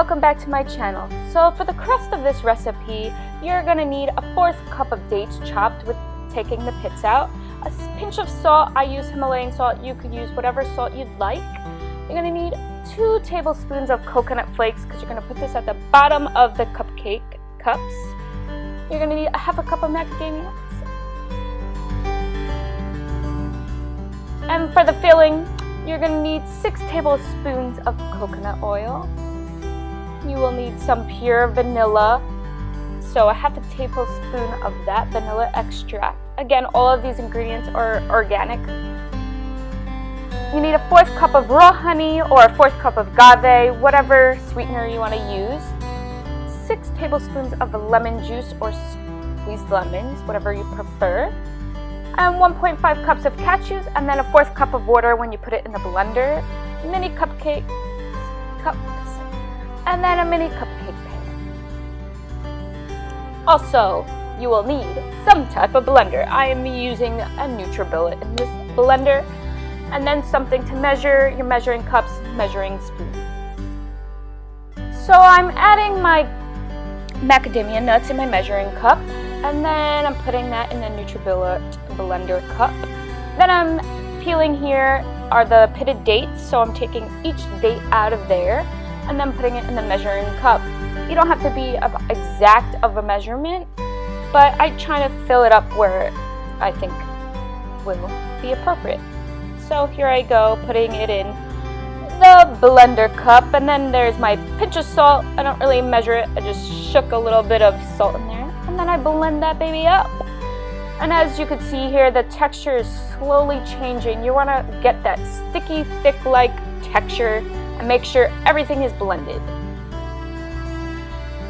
welcome back to my channel. So for the crust of this recipe, you're going to need a 4th cup of dates chopped with taking the pits out, a pinch of salt. I use Himalayan salt. You could use whatever salt you'd like. You're going to need 2 tablespoons of coconut flakes because you're going to put this at the bottom of the cupcake cups. You're going to need a half a cup of macadamia nuts. And for the filling, you're going to need 6 tablespoons of coconut oil. You will need some pure vanilla, so a half a tablespoon of that vanilla extract. Again, all of these ingredients are organic. You need a 4th cup of raw honey or a 4th cup of agave, whatever sweetener you want to use. 6 tablespoons of lemon juice or squeezed lemons, whatever you prefer. And 1.5 cups of cashews, and then a 4th cup of water when you put it in the blender. Mini cupcake cups, and then a mini cupcake pan. Also, you will need some type of blender. I am using a NutriBullet in this blender, and then something to measure your measuring cups, measuring spoon. So I'm adding my macadamia nuts in my measuring cup, and then I'm putting that in the NutriBullet blender cup. Then I'm peeling here are the pitted dates, so I'm taking each date out of there and then putting it in the measuring cup. You don't have to be exact of a measurement, but I try to fill it up where I think will be appropriate. So here I go, putting it in the blender cup, and then there's my pinch of salt. I don't really measure it, I just shook a little bit of salt in there, and then I blend that baby up. And as you can see here, the texture is slowly changing. You want to get that sticky, thick-like texture and make sure everything is blended.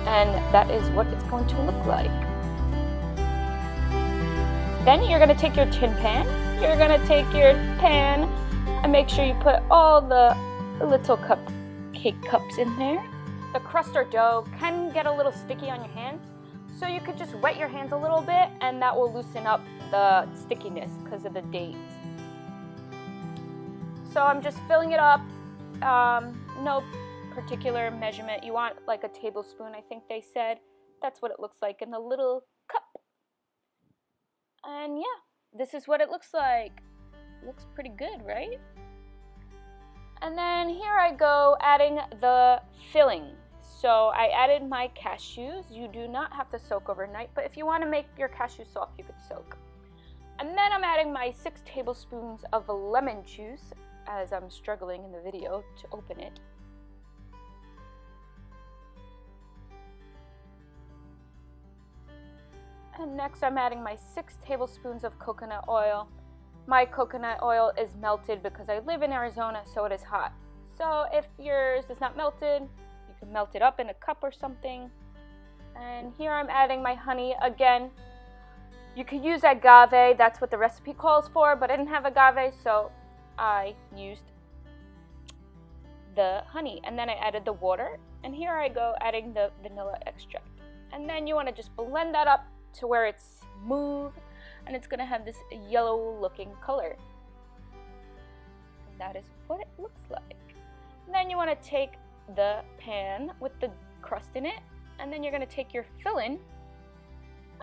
And that is what it's going to look like. Then you're going to take your tin pan. You're going to take your pan and make sure you put all the little cupcake cups in there. The crust or dough can get a little sticky on your hands, so you could just wet your hands a little bit and that will loosen up the stickiness because of the dates. So I'm just filling it up, no particular measurement. You want like a tablespoon, I think they said. That's what it looks like in the little cup. And yeah, this is what it looks like. Looks pretty good, right? And then here I go adding the filling. So I added my cashews. You do not have to soak overnight, but if you want to make your cashews soft, you could soak. And then I'm adding my 6 tablespoons of lemon juice, as I'm struggling in the video to open it. And next I'm adding my 6 tablespoons of coconut oil. My coconut oil is melted because I live in Arizona, so it is hot. So if yours is not melted, you can melt it up in a cup or something. And here I'm adding my honey. Again, you could use agave, that's what the recipe calls for, but I didn't have agave, so I used the honey. And then I added the water, and here I go adding the vanilla extract. And then you want to just blend that up to where it's smooth, and it's going to have this yellow looking color. And that is what it looks like. And then you want to take the pan with the crust in it, and then you're going to take your filling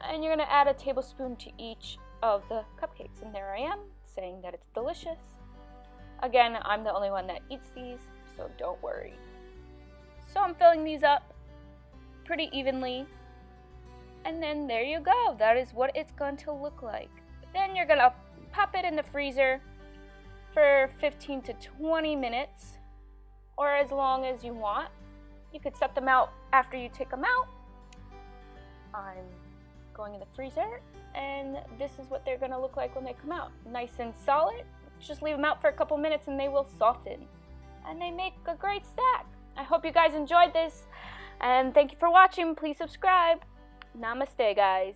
and you're going to add a tablespoon to each of the cupcakes. And there I am saying that it's delicious. Again, I'm the only one that eats these, so don't worry. So I'm filling these up pretty evenly, and then there you go. That is what it's going to look like. Then you're going to pop it in the freezer for 15 to 20 minutes, or as long as you want. You could set them out after you take them out. I'm going in the freezer, and this is what they're going to look like when they come out. Nice and solid. Just leave them out for a couple minutes and they will soften. And they make a great snack. I hope you guys enjoyed this, and thank you for watching. Please subscribe. Namaste, guys.